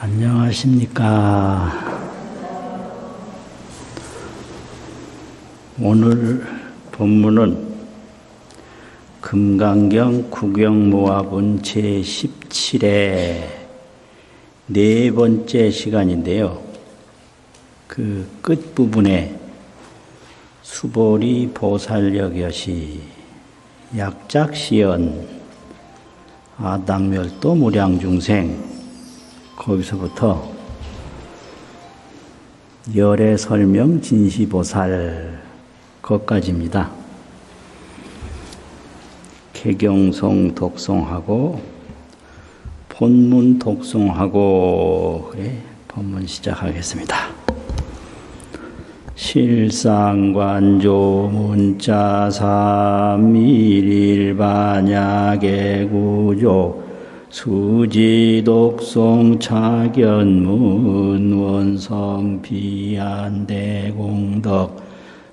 안녕하십니까. 오늘 본문은 금강경 구경모합은 제17회 네 번째 시간인데요. 그 끝부분에 수보리 보살역여시 약작시연 아당멸도 무량중생 거기서부터 열애 설명 진시보살 것까지입니다. 개경송 독송하고 본문 독송하고 본문 시작하겠습니다. 실상관조 문자삼 일일반야계 구조 수지독송 차견문 원성 비안대공덕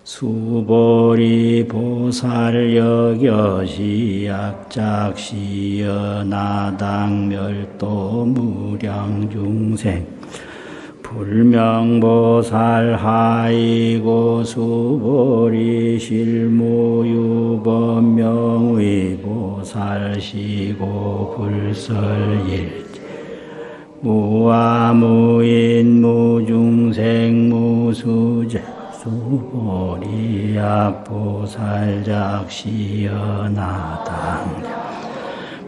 수보리 보살역여시 약작시연아당멸도 무량중생 불명보살 하이고 수보리 실무유법명의 보살시고 불설일체 무아무인 무중생 무수제 수보리 약보살작시연아당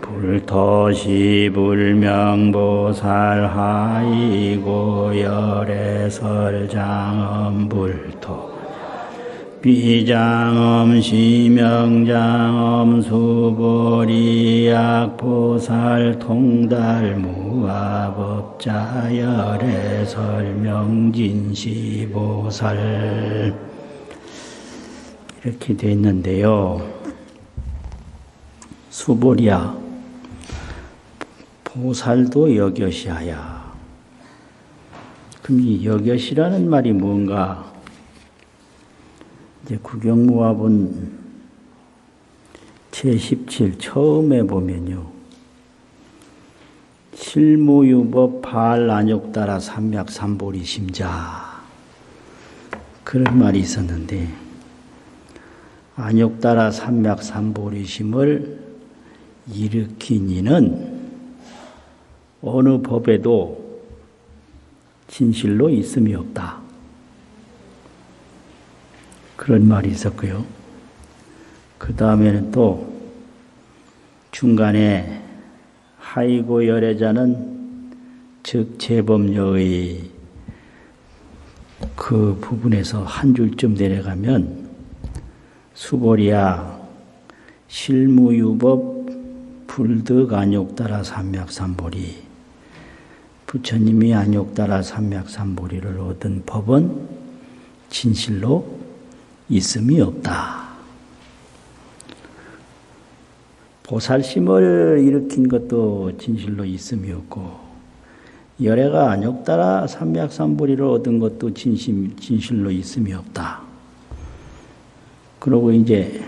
불토시 불명보살 하이고 열애설장엄 불토 비장엄 시명장엄 수보리 약보살 통달 무아법자 열애설명진시보살 이렇게 되어 있는데요. 수보리야 보살도 여겨시하야. 그럼 이 여겨시라는 말이 뭔가? 이제 구경무합은 제17 처음에 보면요. 실무유법 발안욕따라 삼맥삼보리 심자 그런 말이 있었는데 안욕따라 삼맥삼보리심을 일으킨 이는 어느 법에도 진실로 있음이 없다. 그런 말이 있었고요. 그 다음에는 또 중간에 하이고 열애자는 즉 재범녀의 그 부분에서 한 줄쯤 내려가면 수보리야 실무유법 불득 안욕따라 삼맥삼보리 부처님이 안욕따라 삼맥삼보리를 얻은 법은 진실로 있음이 없다. 보살심을 일으킨 것도 진실로 있음이 없고 열애가 안욕따라 삼맥삼보리를 얻은 것도 진실로 있음이 없다. 그러고 이제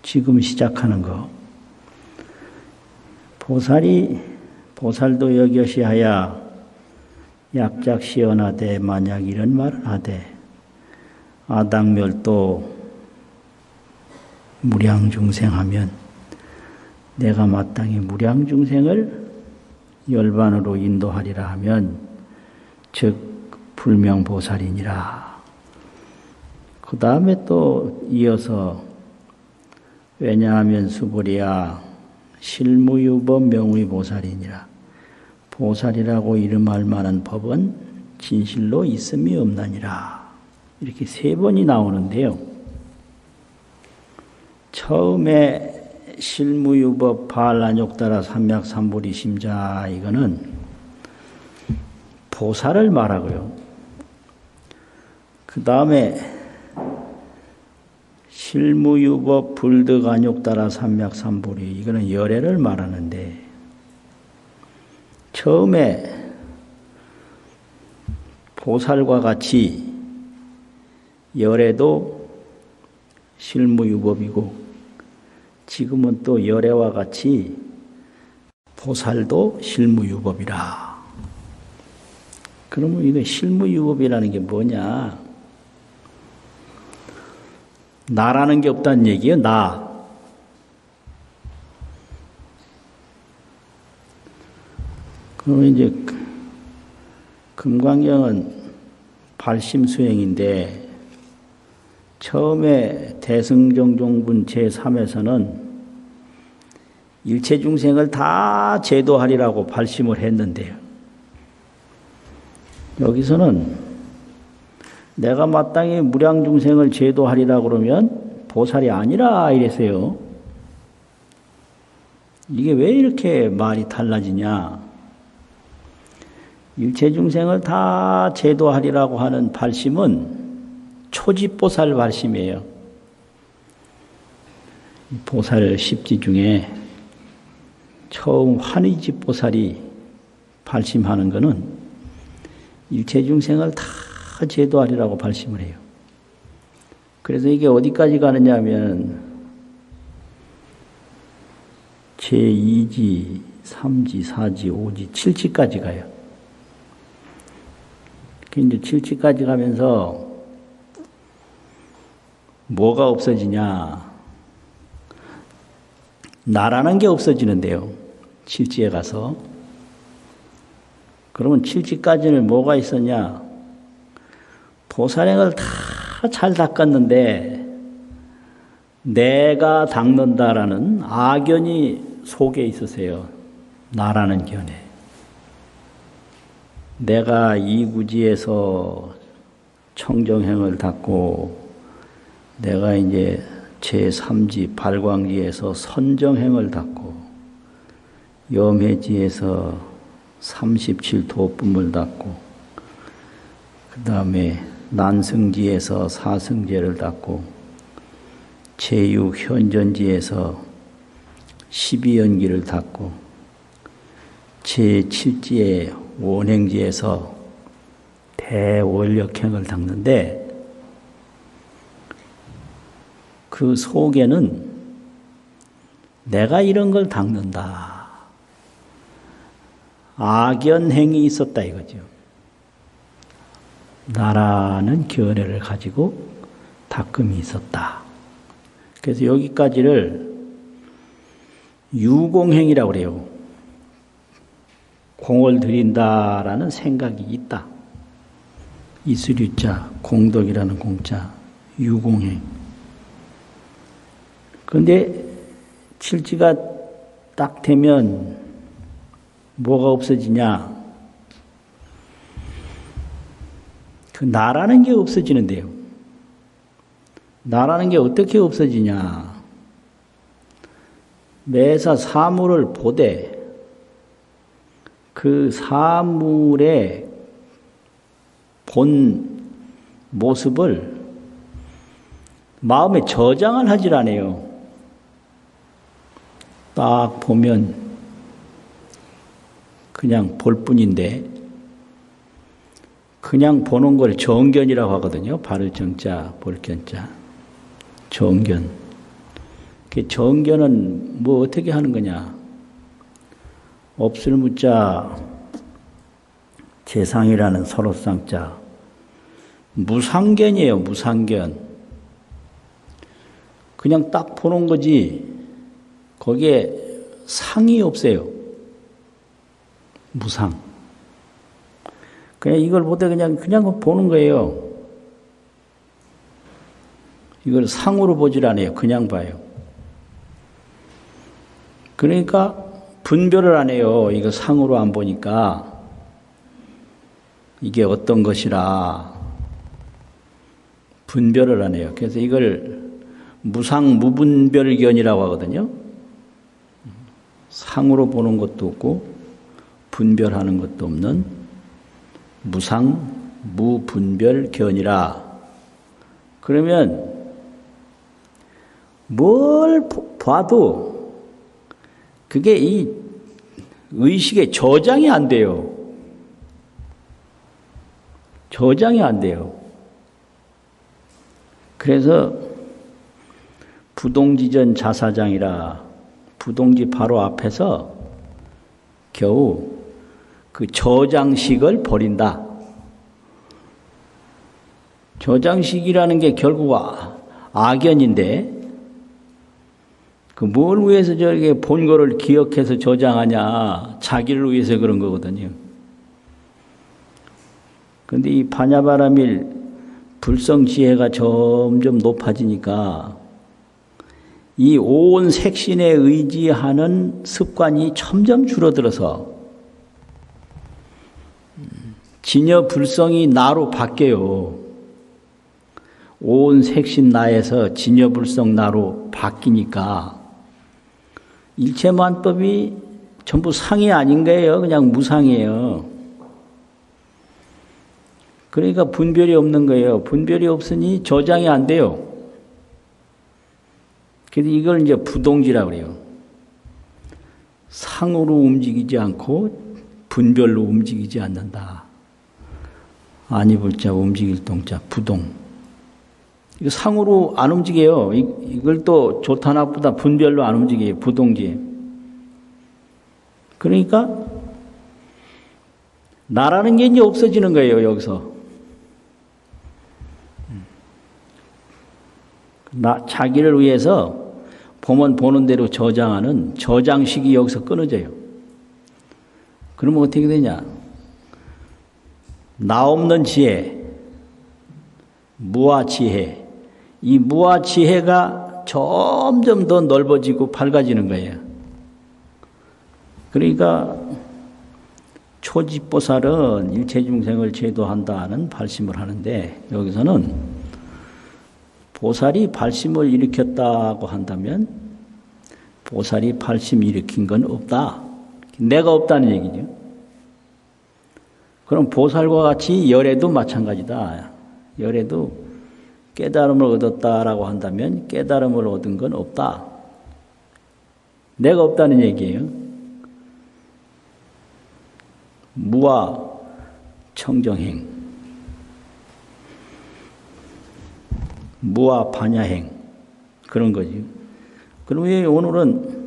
지금 시작하는 거 보살도 여겨시하야 약작시연하되 만약 이런 말을 하되 아당멸도 무량중생하면 내가 마땅히 무량중생을 열반으로 인도하리라 하면 즉 불명보살이니라. 그 다음에 또 이어서 왜냐하면 수보리야 실무유법 명의 보살이니라. 보살이라고 이름할 만한 법은 진실로 있음이 없나니라. 이렇게 세 번이 나오는데요. 처음에 실무유법 발안욕따라 삼맥삼보리 심자 이거는 보살을 말하고요. 그 다음에 실무유법 불득 안욕따라 삼맥삼보리 이거는 열애를 말하는데 처음에 보살과 같이 열애도 실무유법이고 지금은 또 열애와 같이 보살도 실무유법이라 그러면 이거 실무유업이라는 게 뭐냐? 나라는 게 없다는 얘기예요, 나. 그러면 이제 금강경은 발심수행인데 처음에 대승정종분 제3에서는 일체중생을 다 제도하리라고 발심을 했는데요. 여기서는 내가 마땅히 무량중생을 제도하리라 그러면 보살이 아니라 이랬어요. 이게 왜 이렇게 말이 달라지냐? 일체중생을 다 제도하리라고 하는 발심은 초지보살 발심이에요. 보살 10지 중에 처음 환의지보살이 발심하는 것은 일체중생을 다 제도하리라고 발심을 해요. 그래서 이게 어디까지 가느냐 하면 제2지, 3지, 4지, 5지, 7지까지 가요. 이제 7지까지 가면서 뭐가 없어지냐? 나라는 게 없어지는데요. 7지에 가서. 그러면 7지까지는 뭐가 있었냐? 보살행을 다 잘 닦았는데 내가 닦는다라는 악견이 속에 있으세요. 나라는 견에. 내가 이구지에서 청정행을 닦고 내가 이제 제3지 발광지에서 선정행을 닦고 염해지에서 37도품을 닦고 그 다음에 난승지에서 사승제를 닦고 제6현전지에서 12연기를 닦고 제7지의 원행지에서 대원력행을 닦는데 그 속에는 내가 이런 걸 닦는다. 악연행이 있었다 이거죠. 나라는 견해를 가지고 닦음이 있었다. 그래서 여기까지를 유공행이라고 그래요. 공을 들인다라는 생각이 있다. 이수류자, 공덕이라는 공자, 유공행. 그런데 칠지가 딱 되면 뭐가 없어지냐? 그 나라는 게 없어지는데요. 나라는 게 어떻게 없어지냐? 매사 사물을 보되 그 사물의 본 모습을 마음에 저장을 하질 않아요. 딱 보면 그냥 볼 뿐인데 그냥 보는 걸 정견이라고 하거든요. 바를 정자, 볼 견자. 정견. 그 정견은 뭐 어떻게 하는 거냐? 없을 무자, 재상이라는 서로쌍자. 무상견이에요. 무상견. 그냥 딱 보는 거지 거기에 상이 없어요. 무상. 그냥 이걸 보다 그냥 보는 거예요. 이걸 상으로 보질 않아요. 그냥 봐요. 그러니까 분별을 안 해요. 이거 상으로 안 보니까 이게 어떤 것이라 분별을 안 해요. 그래서 이걸 무상 무분별견이라고 하거든요. 상으로 보는 것도 없고 분별하는 것도 없는 무상 무분별견이라. 그러면 뭘 봐도 그게 이 의식에 저장이 안 돼요. 저장이 안 돼요. 그래서 부동지전 자사장이라 부동지 바로 앞에서 겨우 그 저장식을 버린다. 조장식이라는 게 결국 악연인데 그 뭘 위해서 저렇게 본거를 기억해서 저장하냐. 자기를 위해서 그런 거거든요. 근데 이 반야바라밀 불성지혜가 점점 높아지니까 이 온 색신에 의지하는 습관이 점점 줄어들어서 진여 불성이 나로 바뀌어요. 온 색신 나에서 진여 불성 나로 바뀌니까 일체만법이 전부 상이 아닌 거예요. 그냥 무상이에요. 그러니까 분별이 없는 거예요. 분별이 없으니 저장이 안 돼요. 그래서 이걸 이제 부동지라고 그래요. 상으로 움직이지 않고 분별로 움직이지 않는다. 아니 불자 움직일 동자 부동. 이거 상으로 안 움직여요. 이걸 또 좋다 나쁘다 분별로 안 움직여요. 부동지. 그러니까 나라는 게 이제 없어지는 거예요. 여기서. 자기를 위해서 보면 보는 대로 저장하는 저장식이 여기서 끊어져요. 그러면 어떻게 되냐? 나 없는 지혜, 무아지혜. 이 무아지혜가 점점 더 넓어지고 밝아지는 거예요. 그러니까 초지보살은 일체중생을 제도한다는 발심을 하는데 여기서는 보살이 발심을 일으켰다고 한다면 보살이 발심 일으킨 건 없다. 내가 없다는 얘기죠. 그럼 보살과 같이 열애도 마찬가지다. 열애도 깨달음을 얻었다라고 한다면 깨달음을 얻은 건 없다. 내가 없다는 얘기예요. 무아 청정행, 무아 반야행 그런 거지. 그럼 왜 오늘은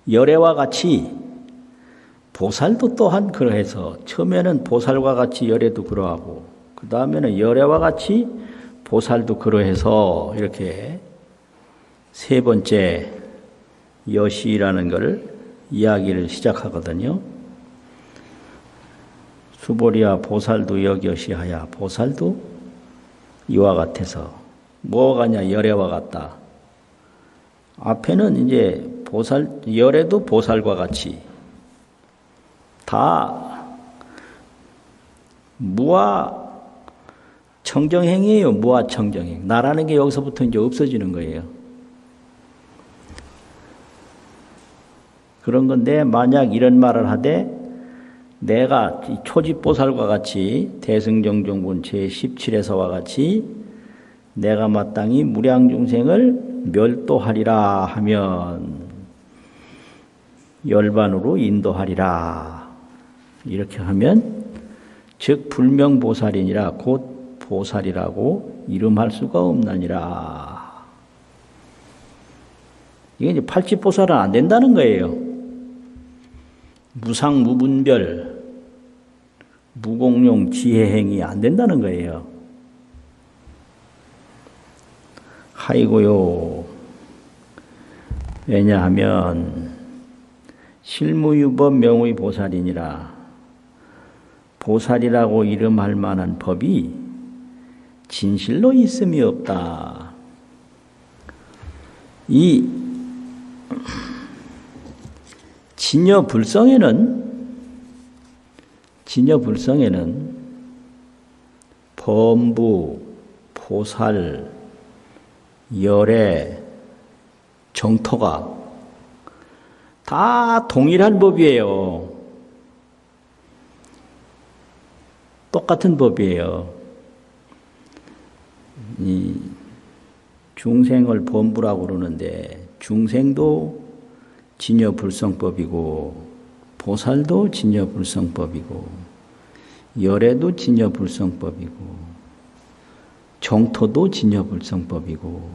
열애와 같이 보살도 또한 그러해서 처음에는 보살과 같이 열애도 그러하고 그 다음에는 열애와 같이 보살도 그러해서 이렇게 세 번째 여시라는 것을 이야기를 시작하거든요. 수보리야 보살도 역여시하야. 보살도 이와 같아서 뭐가냐 열애와 같다. 앞에는 이제 보살 열애도 보살과 같이 다 무아 청정행이에요. 무아 청정행. 나라는 게 여기서부터 이제 없어지는 거예요. 그런 건데 만약 이런 말을 하되 내가 초지보살과 같이 대승정종분 제17에서와 같이 내가 마땅히 무량중생을 멸도하리라 하면 열반으로 인도하리라. 이렇게 하면 즉 불명보살이니라 곧 보살이라고 이름할 수가 없나니라. 이게 이제 팔찌보살은 안 된다는 거예요. 무상무분별 무공용 지혜행이 안 된다는 거예요. 하이고요. 왜냐하면 실무유법 명의 보살이니라. 보살이라고 이름할 만한 법이 진실로 있음이 없다. 이 진여불성에는 범부, 보살, 열애, 정토가 다 동일한 법이에요. 똑같은 법이에요. 이 중생을 범부라고 그러는데 중생도 진여불성법이고 보살도 진여불성법이고 열애도 진여불성법이고 정토도 진여불성법이고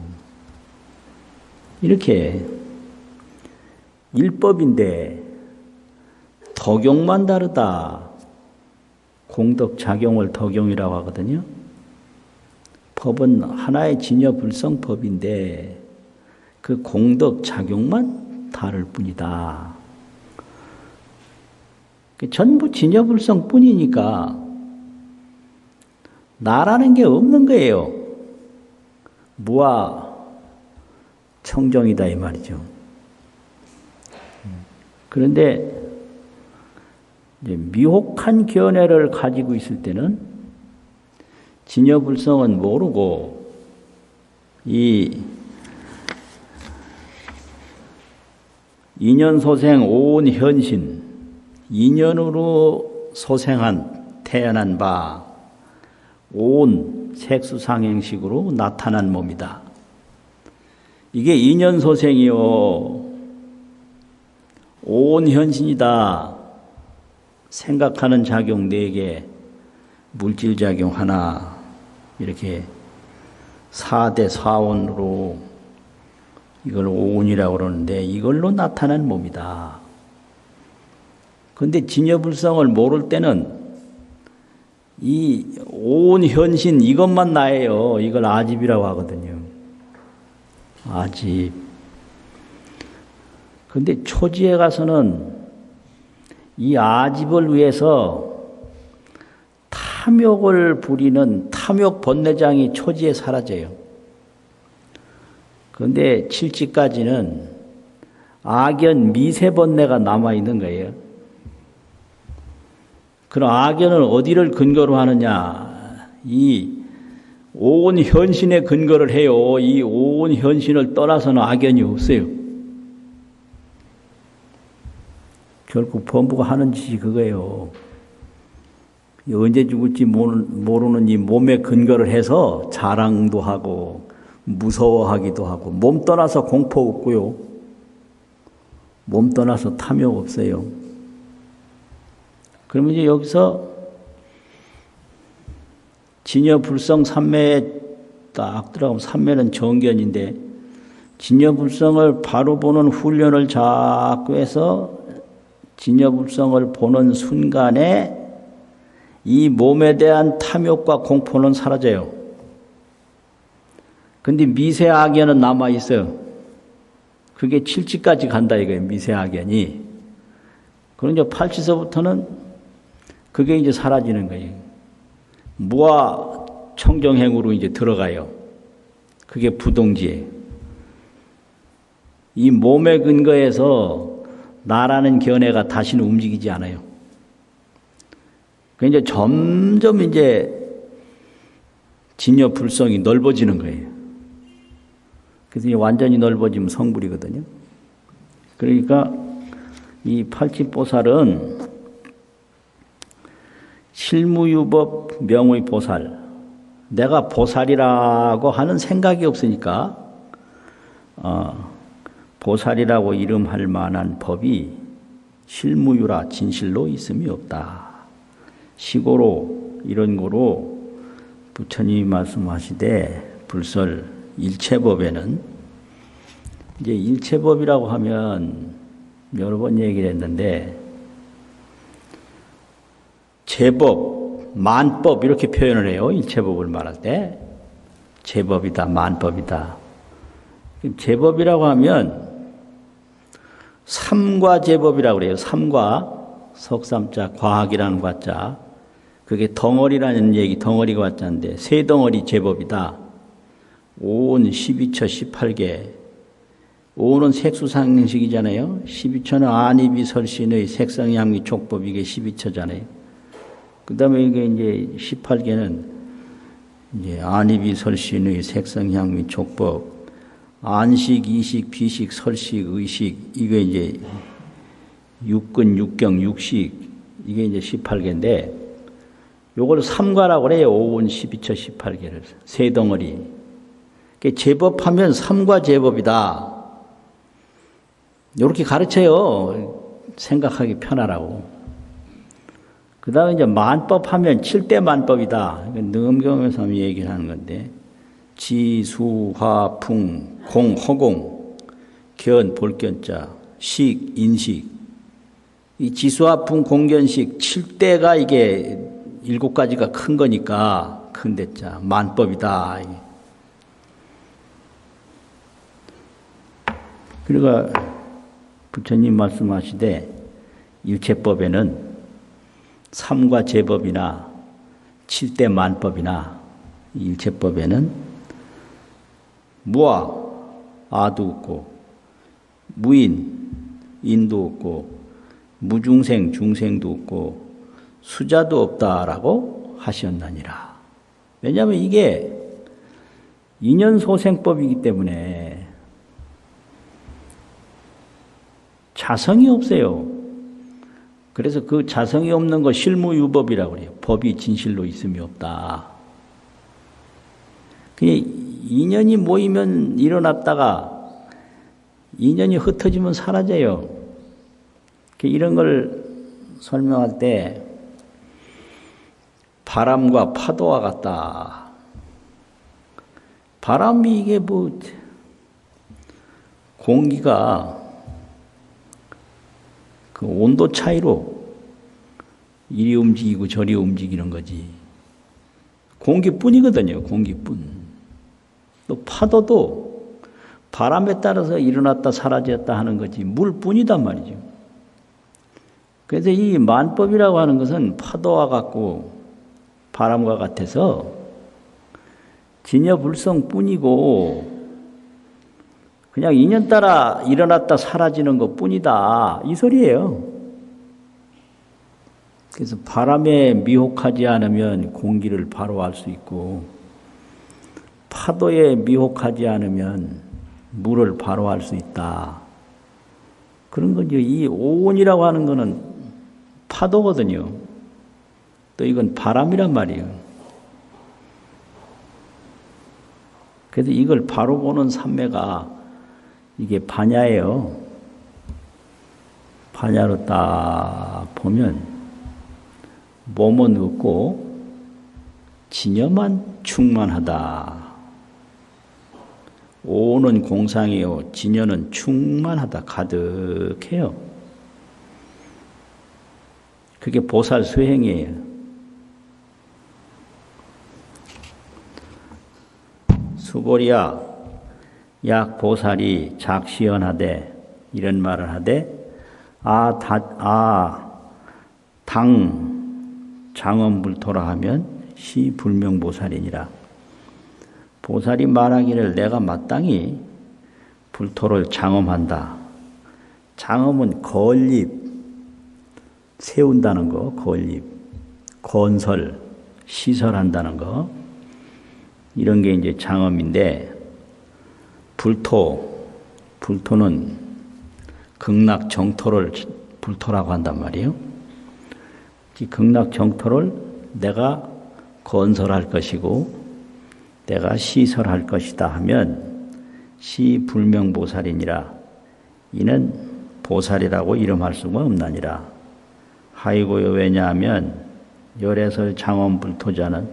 이렇게 일법인데 덕용만 다르다. 공덕작용을 덕용이라고 하거든요. 법은 하나의 진여불성법인데 그 공덕작용만 다를 뿐이다. 전부 진여불성뿐이니까 나라는 게 없는 거예요. 무아 청정이다 이 말이죠. 그런데 이제 미혹한 견해를 가지고 있을 때는 진여불성은 모르고 이 인연소생 오온현신, 인연으로 소생한 태어난 바 온 색수상행식으로 나타난 몸이다. 이게 인연소생이요 오온현신이다. 생각하는 작용 4개, 물질작용 하나, 이렇게 4대 4원으로 이걸 오온이라고 그러는데 이걸로 나타난 몸이다. 그런데 진여불성을 모를 때는 이 오온현신 이것만 나예요. 이걸 아집이라고 하거든요. 아집. 그런데 초지에 가서는 이 아집을 위해서 탐욕을 부리는 탐욕 번뇌장이 초지에 사라져요. 그런데 칠지까지는 악연 미세 번뇌가 남아있는 거예요. 그럼 악연은 어디를 근거로 하느냐? 이 오온현신에 근거를 해요. 이 오온현신을 떠나서는 악연이 없어요. 결국 범부가 하는 짓이 그거예요. 언제 죽을지 모르는 이 몸에 근거를 해서 자랑도 하고 무서워하기도 하고 몸 떠나서 공포 없고요. 몸 떠나서 탐욕 없어요. 그러면 이제 여기서 진여불성 삼매에 딱 들어가면 삼매는 정견인데 진여불성을 바로 보는 훈련을 자꾸 해서 진여불성을 보는 순간에 이 몸에 대한 탐욕과 공포는 사라져요. 근데 미세악연은 남아있어요. 그게 칠지까지 간다 이거예요. 미세악연이. 그럼 이제 팔치서부터는 그게 이제 사라지는 거예요. 무아 청정행으로 이제 들어가요. 그게 부동지예요. 이 몸의 근거에서 나라는 견해가 다시는 움직이지 않아요. 그 이제 점점 이제 진여불성이 넓어지는 거예요. 그래서 이제 완전히 넓어지면 성불이거든요. 그러니까 이 팔치보살은 실무유법 명의 보살, 내가 보살이라고 하는 생각이 없으니까 보살이라고 이름할 만한 법이 실무유라 진실로 있음이 없다. 시고로 이런 거로 부처님이 말씀하시되 불설 일체법에는 이제 일체법이라고 하면 여러 번 얘기를 했는데 제법, 만법 이렇게 표현을 해요. 일체법을 말할 때 제법이다, 만법이다. 제법이라고 하면 삼과 제법이라고 그래요. 삼과 석삼자 과학이라는 과자. 그게 덩어리라는 얘기, 덩어리가 왔자인데 세 덩어리 제법이다. 오온 12처 18개. 오온은 색수상식이잖아요. 12처는 안입이 설신의 색상향미 촉법 이게 12처잖아요. 그 다음에 이게 이제 18개는 이제 안입이 설신의 색상향미 촉법, 안식, 이식, 비식, 설식, 의식 이게 이제 육근, 육경, 육식 이게 이제 18개인데 요걸 삼과라고 그래요. 오온 12처 18개를 세 덩어리. 제법하면 삼과 제법이다. 이렇게 가르쳐요. 생각하기 편하라고. 그 다음에 이제 만법하면 7대 만법이다. 능엄경에서 얘기를 하는 건데 지, 수, 화, 풍, 공, 허공, 견, 볼견자, 식, 인식 이 지수화풍 공견식 7대가 이게 7가지가 큰 거니까 큰 대자 만법이다. 그러니까 부처님 말씀하시되 일체법에는 삼과 제법이나 7대 만법이나 일체법에는 무아, 아도 없고 무인, 인도 없고 무중생, 중생도 없고 수자도 없다라고 하셨나니라. 왜냐하면 이게 인연소생법이기 때문에 자성이 없어요. 그래서 그 자성이 없는 거 실무유법이라고 그래요. 법이 진실로 있음이 없다. 그냥 인연이 모이면 일어났다가 인연이 흩어지면 사라져요. 이런 걸 설명할 때 바람과 파도와 같다. 바람이 이게 뭐 공기가 그 온도 차이로 이리 움직이고 저리 움직이는 거지. 공기뿐이거든요. 공기뿐. 또 파도도 바람에 따라서 일어났다 사라졌다 하는 거지 물뿐이단 말이죠. 그래서 이 만법이라고 하는 것은 파도와 같고 바람과 같아서 진여불성뿐이고 그냥 인연 따라 일어났다 사라지는 것뿐이다 이 소리예요. 그래서 바람에 미혹하지 않으면 공기를 바로 알 수 있고 파도에 미혹하지 않으면 물을 바로 알 수 있다. 그런 거죠. 이 오온이라고 하는 거는 파도거든요. 또 이건 바람이란 말이에요. 그래서 이걸 바로 보는 삼매가 이게 반야예요. 반야로 딱 보면 몸은 없고 진여만 충만하다. 오는 공상이요 진여는 충만하다. 가득해요. 그게 보살 수행이에요. 수고리야 약 보살이 작시연하되 이런 말을 하되 당 장엄불토라 하면 시 불명보살이니라. 보살이 말하기를 내가 마땅히 불토를 장엄한다. 장엄은 건립, 세운다는 거, 건립, 건설, 시설한다는 거. 이런 게 이제 장엄인데, 불토는 극락정토를 불토라고 한단 말이에요. 이 극락정토를 내가 건설할 것이고, 내가 시설할 것이다 하면 시불명보살이니라. 이는 보살이라고 이름할 수가 없나니라. 하이고요. 왜냐하면 열애설 장엄불토자는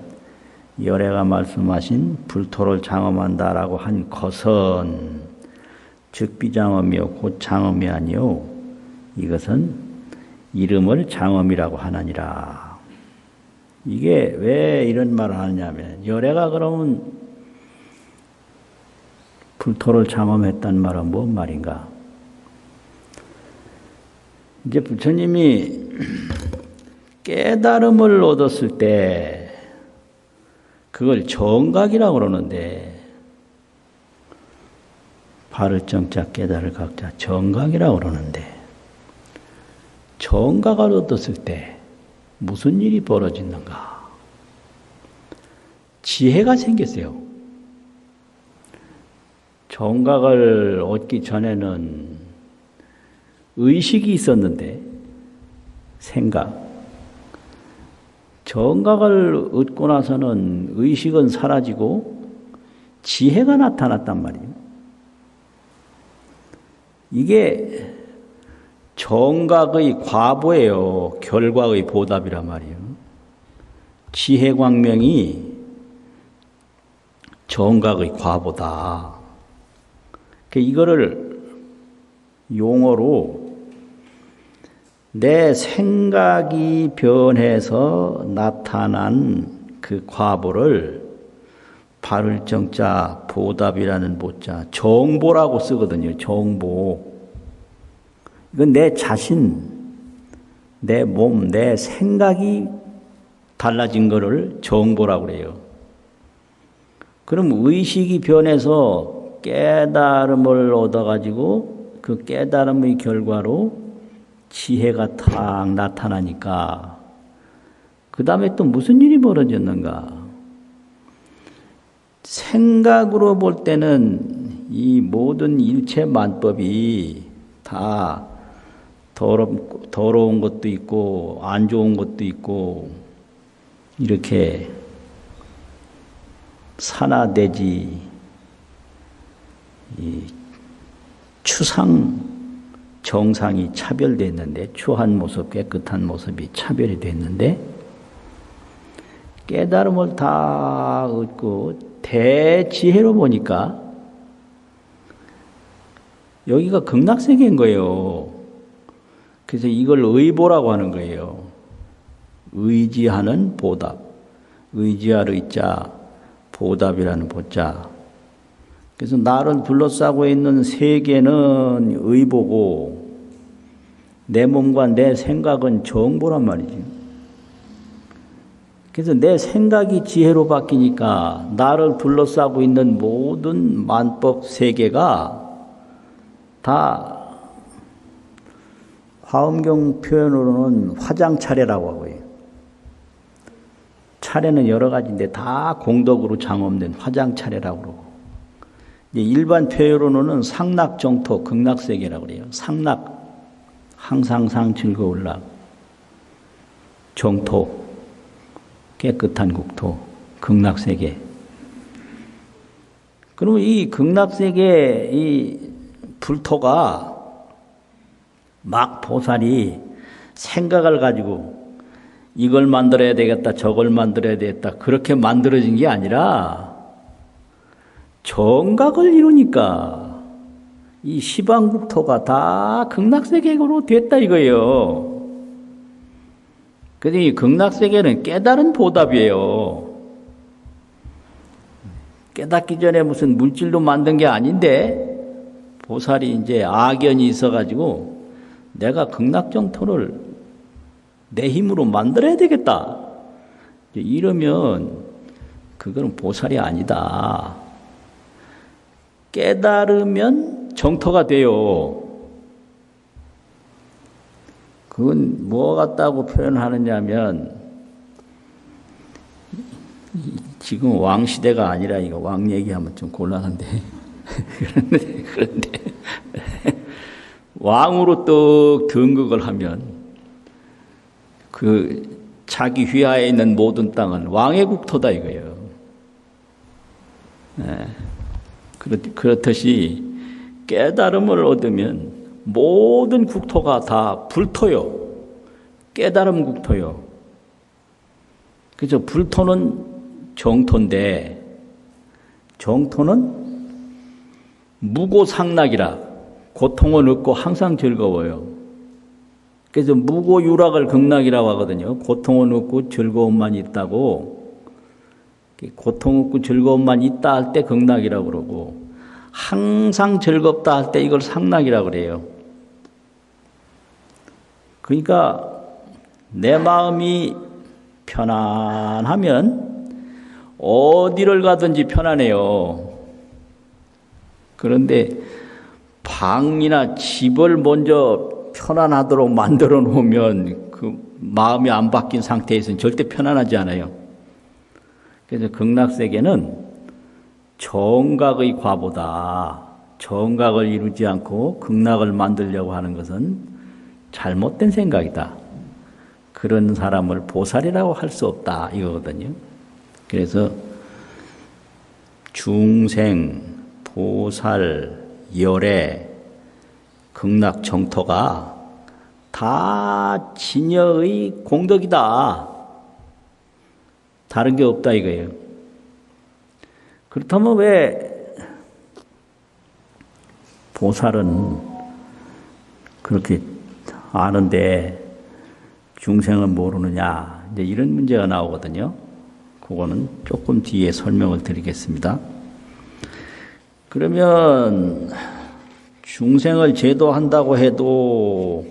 열애가 말씀하신 불토를 장엄한다라고 한 것은 즉비장엄이요 곧 장엄이 아니요 이것은 이름을 장엄이라고 하나니라. 이게 왜 이런 말을 하느냐면 열애가 그러면 불토를 장엄했단 말은 뭔 말인가? 이제 부처님이 깨달음을 얻었을 때 그걸 정각이라고 그러는데 바르정자 깨달을 각자 정각이라고 그러는데 정각을 얻었을 때 무슨 일이 벌어지는가? 지혜가 생겼어요. 정각을 얻기 전에는 의식이 있었는데 생각. 정각을 얻고 나서는 의식은 사라지고 지혜가 나타났단 말이에요. 이게 정각의 과보예요. 결과의 보답이란 말이에요. 지혜 광명이 정각의 과보다. 이거를 용어로 내 생각이 변해서 나타난 그 과보를 바를 정자 보답이라는 보자 정보라고 쓰거든요. 정보. 이건 내 자신, 내 몸, 내 생각이 달라진 거를 정보라고 그래요. 그럼 의식이 변해서 깨달음을 얻어가지고 그 깨달음의 결과로 지혜가 탁 나타나니까 그 다음에 또 무슨 일이 벌어졌는가? 생각으로 볼 때는 이 모든 일체 만법이 다 더러운 것도 있고 안 좋은 것도 있고 이렇게 산화되지 이 추상 정상이 차별됐는데 추한 모습, 깨끗한 모습이 차별이 됐는데 깨달음을 다 얻고 대지혜로 보니까 여기가 극락세계인 거예요. 그래서 이걸 의보라고 하는 거예요. 의지하는 보답. 의지할 의자, 보답이라는 보자. 그래서 나를 둘러싸고 있는 세계는 의보고 내 몸과 내 생각은 정보란 말이지. 그래서 내 생각이 지혜로 바뀌니까 나를 둘러싸고 있는 모든 만법 세계가 다 화엄경 표현으로는 화장 차례라고 하고요. 차례는 여러 가지인데 다 공덕으로 장엄된 화장 차례라고 그러고 일반 표현으로는 상락정토 극락세계라고 그래요. 상락 항상상 즐거울락 정토 깨끗한 국토 극락세계. 그러면 이 극락세계 이 불토가 막 보살이 생각을 가지고 이걸 만들어야 되겠다 저걸 만들어야 되겠다 그렇게 만들어진 게 아니라 정각을 이루니까 이 시방국토가 다 극락세계로 됐다 이거예요. 그래서 이 극락세계는 깨달은 보답이에요. 깨닫기 전에 무슨 물질로 만든 게 아닌데 보살이 이제 악연이 있어가지고 내가 극락정토를 내 힘으로 만들어야 되겠다. 이러면 그건 보살이 아니다. 깨달으면 정토가 돼요. 그건 뭐 같다고 표현하느냐면 지금 왕시대가 아니라 이거 왕 얘기하면 좀 곤란한데 그런데 왕으로 또 등극을 하면 그 자기 휘하에 있는 모든 땅은 왕의 국토다 이거예요. 네. 그렇듯이 깨달음을 얻으면 모든 국토가 다 불토요. 깨달음 국토요. 그래서 불토는 정토인데 정토는 무고상락이라 고통은 없고 항상 즐거워요. 그래서 무고유락을 극락이라고 하거든요. 고통은 없고 즐거움만 있다고. 고통 없고 즐거움만 있다 할 때 극락이라고 그러고 항상 즐겁다 할 때 이걸 상락이라고 그래요. 그러니까 내 마음이 편안하면 어디를 가든지 편안해요. 그런데 방이나 집을 먼저 편안하도록 만들어 놓으면 그 마음이 안 바뀐 상태에서는 절대 편안하지 않아요. 그래서 극락세계는 정각의 과보다 정각을 이루지 않고 극락을 만들려고 하는 것은 잘못된 생각이다. 그런 사람을 보살이라고 할 수 없다 이거거든요. 그래서 중생, 보살, 열애, 극락 정토가 다 진여의 공덕이다. 다른 게 없다 이거예요. 그렇다면 왜 보살은 그렇게 아는데 중생은 모르느냐, 이제 이런 문제가 나오거든요. 그거는 조금 뒤에 설명을 드리겠습니다. 그러면 중생을 제도한다고 해도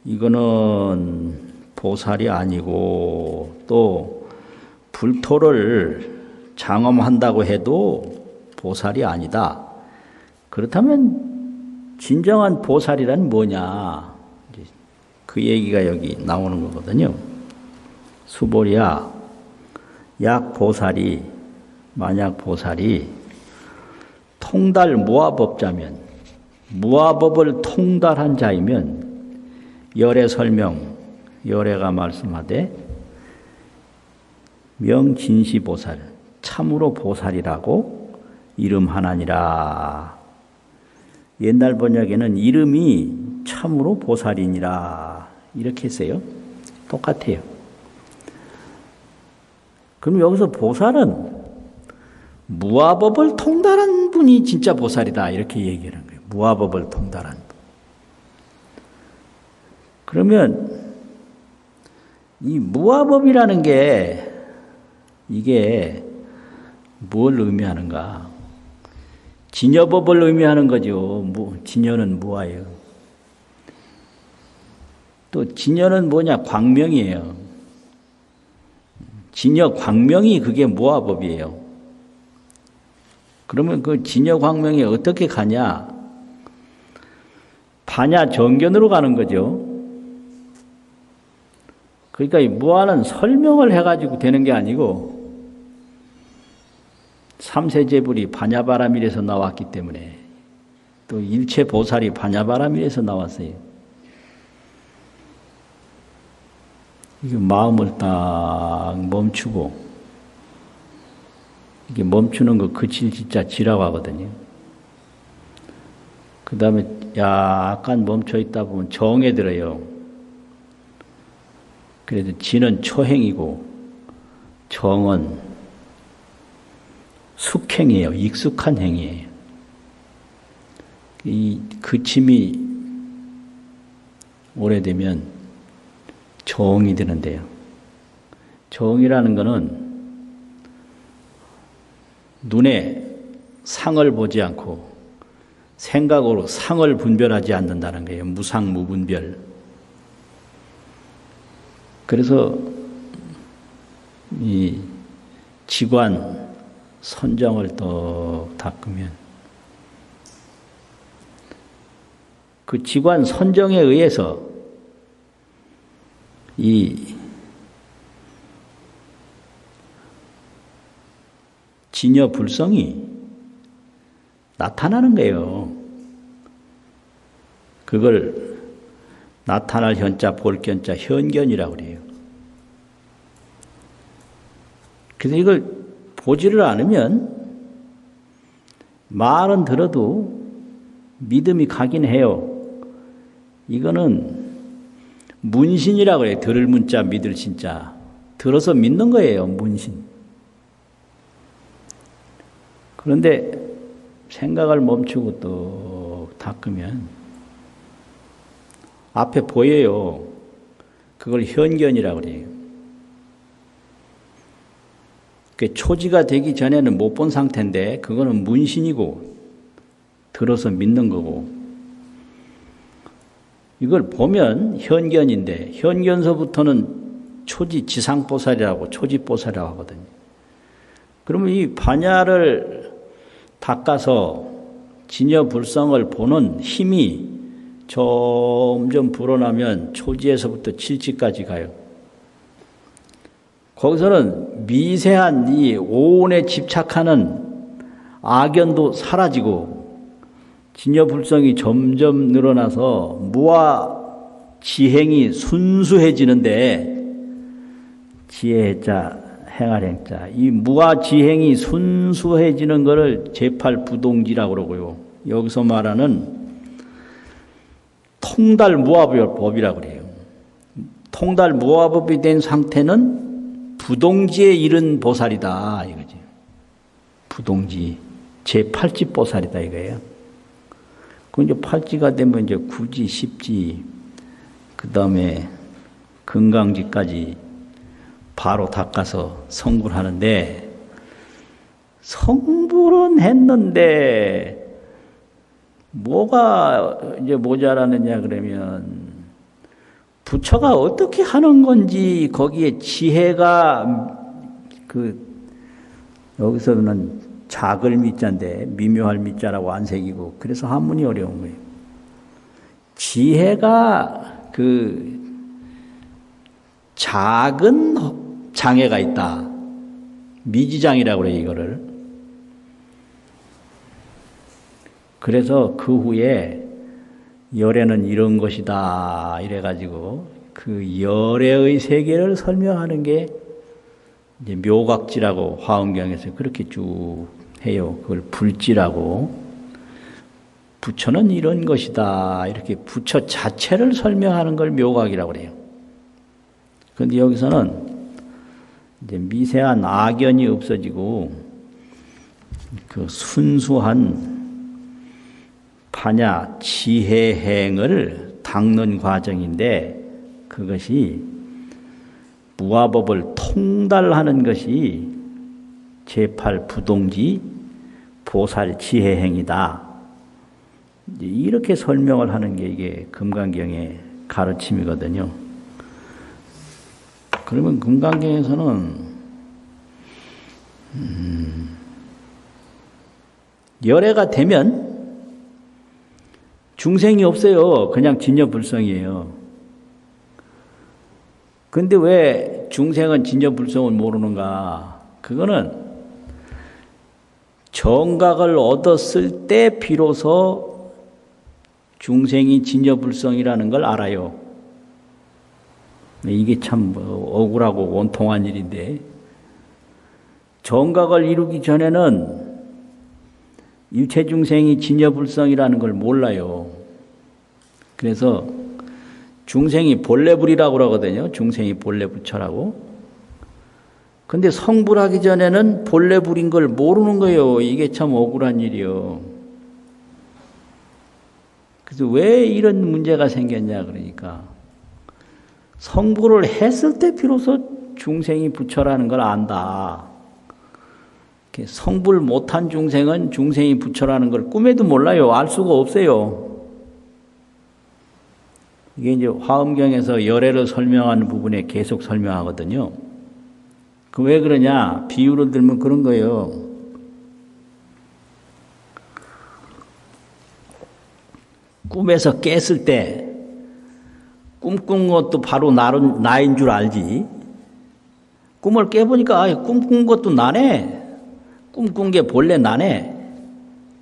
이거는 보살이 아니고, 또 불토를 장엄한다고 해도 보살이 아니다. 그렇다면 진정한 보살이란 뭐냐? 그 얘기가 여기 나오는 거거든요. 수보리야, 약보살이, 만약 보살이 통달 무아법자면, 무아법을 통달한 자이면 열애 설명, 열애가 말씀하되 명진시보살, 참으로 보살이라고 이름하나니라. 옛날 번역에는 이름이 참으로 보살이니라 이렇게 했어요. 똑같아요. 그럼 여기서 보살은 무아법을 통달한 분이 진짜 보살이다 이렇게 얘기하는 거예요. 무아법을 통달한 분. 그러면 이 무아법이라는 게 이게 뭘 의미하는가? 진여법을 의미하는 거죠. 진여는 무아예요. 또 진여는 뭐냐? 광명이에요. 진여 광명이 그게 무아법이에요. 그러면 그 진여 광명이 어떻게 가냐? 반야 정견으로 가는 거죠. 그러니까 이 무아는 설명을 해가지고 되는 게 아니고 삼세제불이 반야바라밀에서 나왔기 때문에 또 일체보살이 반야바라밀에서 나왔어요. 이게 마음을 딱 멈추고 이게 멈추는 거 그칠 진짜 지라고 하거든요. 그 다음에 약간 멈춰 있다 보면 정에 들어요. 그래도 진은 초행이고 정은 숙행이에요. 익숙한 행위예요. 이 그침이 오래되면 정이 드는데요. 정이라는 것은 눈에 상을 보지 않고 생각으로 상을 분별하지 않는다는 거예요. 무상무분별. 그래서 이 지관 선정을 또 닦으면 그 지관 선정에 의해서 이 진여 불성이 나타나는 거예요. 그걸 나타날 현자, 볼 견자, 현견이라고 그래요. 그래서 이걸 보지를 않으면 말은 들어도 믿음이 가긴 해요. 이거는 문신이라고 해요. 들을 문자, 믿을 신자. 들어서 믿는 거예요. 문신. 그런데 생각을 멈추고 또 닦으면 앞에 보여요. 그걸 현견이라고 그래요. 초지가 되기 전에는 못 본 상태인데 그거는 문신이고 들어서 믿는 거고, 이걸 보면 현견인데 현견서부터는 초지 지상보살이라고 초지보살이라고 하거든요. 그러면 이 반야를 닦아서 진여불성을 보는 힘이 점점 불어나면 초지에서부터 칠지까지 가요. 거기서는 미세한 이 오온에 집착하는 악연도 사라지고 진여불성이 점점 늘어나서 무아 지행이 순수해지는데, 지혜자 행할행자, 이 무아 지행이 순수해지는 것을 제8부동지라고 그러고요. 여기서 말하는 통달 무아법이라고 그래요. 통달 무아법이 된 상태는 부동지에 이른 보살이다 이거지. 부동지 제8지 보살이다 이거예요. 그 이제 8지가 되면 이제 9지, 10지, 그 다음에 금강지까지 바로 닦아서 성불하는데, 성불은 했는데 뭐가 이제 모자라느냐 그러면 부처가 어떻게 하는 건지 거기에 지혜가 여기서는 작을 미자인데 미묘할 미자라고 안 새기고 그래서 한문이 어려운 거예요. 지혜가 작은 장애가 있다. 미지장이라고 그래요, 이거를. 그래서 그 후에 열애는 이런 것이다 이래가지고 그 열애의 세계를 설명하는 게 이제 묘각지라고 화엄경에서 그렇게 쭉 해요. 그걸 불지라고. 부처는 이런 것이다 이렇게 부처 자체를 설명하는 걸 묘각이라고 그래요. 그런데 여기서는 이제 미세한 악연이 없어지고 그 순수한 파냐 지혜행을 닦는 과정인데 그것이 무아법을 통달하는 것이 제8 부동지 보살 지혜행이다. 이렇게 설명을 하는 게 이게 금강경의 가르침이거든요. 그러면 금강경에서는 열애가 되면 중생이 없어요. 그냥 진여불성이에요. 근데 왜 중생은 진여불성을 모르는가? 그거는 정각을 얻었을 때 비로소 중생이 진여불성이라는 걸 알아요. 이게 참 억울하고 원통한 일인데, 정각을 이루기 전에는 일체중생이 진여불성이라는 걸 몰라요. 그래서 중생이 본래불이라고 그러거든요. 중생이 본래부처라고. 근데 성불하기 전에는 본래불인 걸 모르는 거예요. 이게 참 억울한 일이요. 그래서 왜 이런 문제가 생겼냐 그러니까 성불을 했을 때 비로소 중생이 부처라는 걸 안다. 성불 못한 중생은 중생이 부처라는 걸 꿈에도 몰라요. 알 수가 없어요. 이게 이제 화엄경에서 열애를 설명하는 부분에 계속 설명하거든요. 그 왜 그러냐? 비유를 들면 그런 거예요. 꿈에서 깼을 때 꿈꾼 것도 바로 나인 줄 알지. 꿈을 깨보니까 꿈꾼 것도 나네. 꿈꾼 게 본래 나네.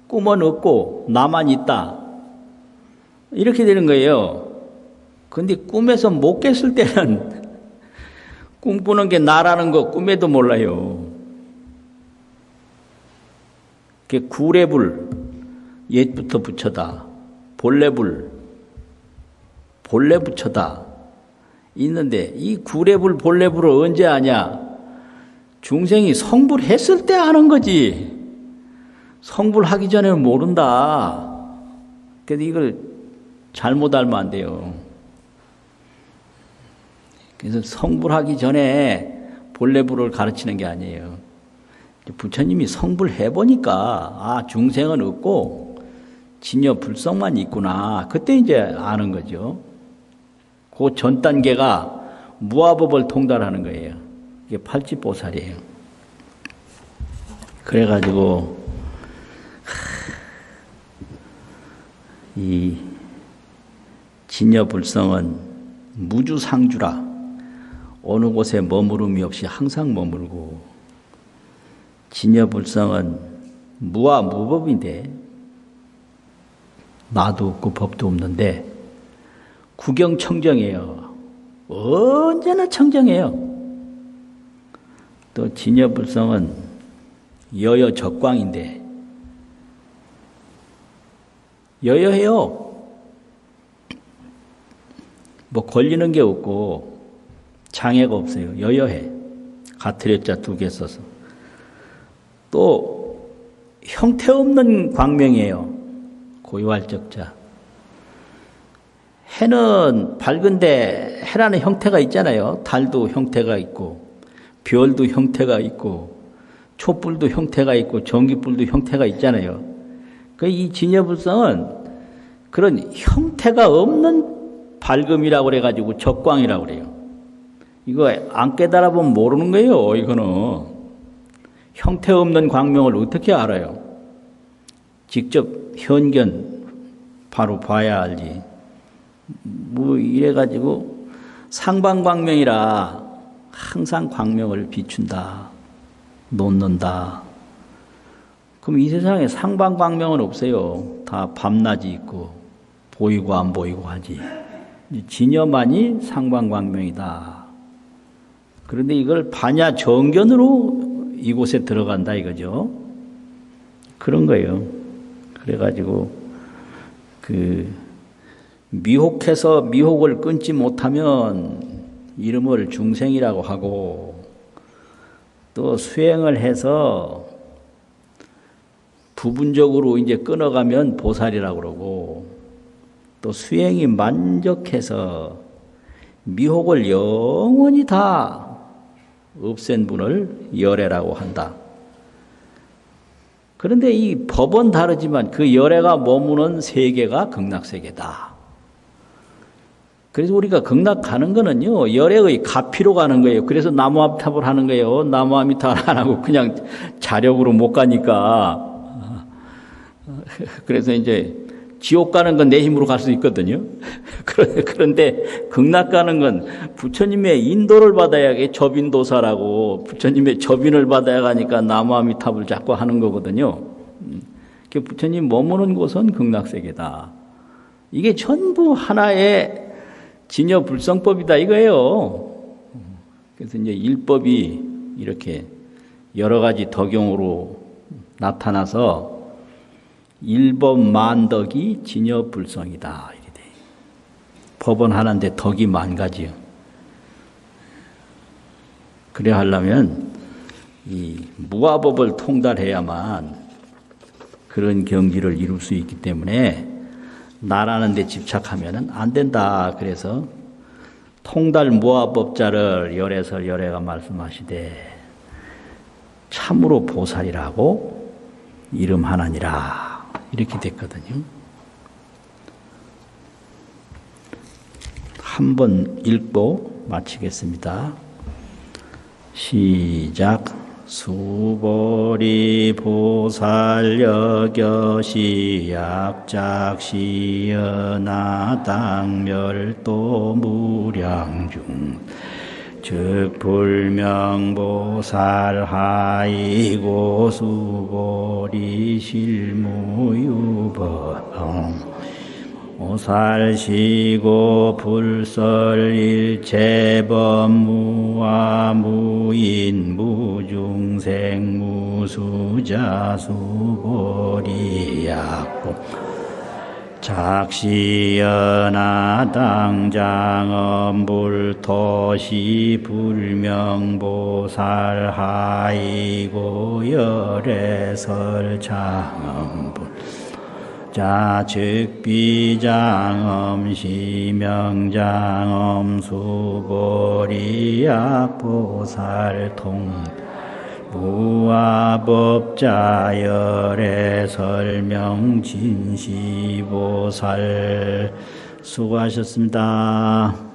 꿈은 없고 나만 있다. 이렇게 되는 거예요. 근데 꿈에서 못 깼을 때는 꿈꾸는 게 나라는 거 꿈에도 몰라요. 그게 구례불, 옛부터 부처다. 본래불, 본래 부처다. 있는데 이 구례불, 본래불을 언제 아냐? 중생이 성불했을 때 아는 거지. 성불하기 전에는 모른다. 그래서 이걸 잘못 알면 안 돼요. 그래서 성불하기 전에 본래불을 가르치는 게 아니에요. 부처님이 성불해보니까 중생은 없고 진여불성만 있구나. 그때 이제 아는 거죠. 그 전 단계가 무아법을 통달하는 거예요. 이게 팔찌보살이에요. 그래가지고 이 진여불성은 무주상주라. 어느 곳에 머무름이 없이 항상 머물고, 진여불성은 무아 무법인데 나도 없고 법도 없는데 구경청정이에요. 언제나 청정해요. 또 진여불성은 여여적광인데 여여해요. 뭐 걸리는 게 없고 장애가 없어요. 여여해. 가트레자 2개 써서. 또 형태없는 광명이에요. 고유할적자. 해는 밝은데 해라는 형태가 있잖아요. 달도 형태가 있고 별도 형태가 있고 촛불도 형태가 있고 전기불도 형태가 있잖아요. 이 진여불성은 그런 형태가 없는 밝음이라고 그래가지고 적광이라고 그래요. 이거 안 깨달아 보면 모르는 거예요. 이거는 형태 없는 광명을 어떻게 알아요? 직접 현견 바로 봐야 알지. 뭐 이래가지고 상방광명이라 항상 광명을 비춘다, 놓는다. 그럼 이 세상에 상방광명은 없어요. 다 밤낮이 있고 보이고 안 보이고 하지. 진여만이 상방광명이다. 그런데 이걸 반야 정견으로 이곳에 들어간다 이거죠. 그런 거예요. 그래가지고 미혹해서 미혹을 끊지 못하면 이름을 중생이라고 하고, 또 수행을 해서 부분적으로 이제 끊어가면 보살이라고 그러고, 또 수행이 만족해서 미혹을 영원히 다 없앤 분을 열애라고 한다. 그런데 이 법은 다르지만 그 열애가 머무는 세계가 극락세계다. 그래서 우리가 극락 가는 거는요, 열애의 가피로 가는 거예요. 그래서 나무아미탑을 하는 거예요. 나무아미탑 안 하고 그냥 자력으로 못 가니까. 그래서 이제 지옥 가는 건 내 힘으로 갈 수 있거든요. 그런데 극락 가는 건 부처님의 인도를 받아야 접인도사라고, 부처님의 접인을 받아야 가니까 나무아미탑을 자꾸 하는 거거든요. 부처님 머무는 곳은 극락세계다. 이게 전부 하나의 진여불성법이다 이거예요. 그래서 이제 일법이 이렇게 여러 가지 덕용으로 나타나서 일법 만덕이 진여불성이다. 이래. 법은 하나인데 덕이 만 가지요. 그래 하려면 이 무아법을 통달해야만 그런 경지를 이룰 수 있기 때문에 나라는 데 집착하면 안 된다. 그래서 통달 무아법자를 열애설 열애가 말씀하시되 참으로 보살이라고 이름하나니라. 이렇게 됐거든요. 한번 읽고 마치겠습니다. 시작. 수보리 보살여겨시 약작시연하 당멸도 무량중 즉 불명보살하이고 수보리 실무유법 오살시고 불설일체법 무아무인 무중생 무수자 수보리약보 작시연하 당장엄불토시 불명보살하이고 열애설장엄불 자즉비장엄 시명장엄 수보리약보살통 무아법자열애 설명 진시보살 수고하셨습니다.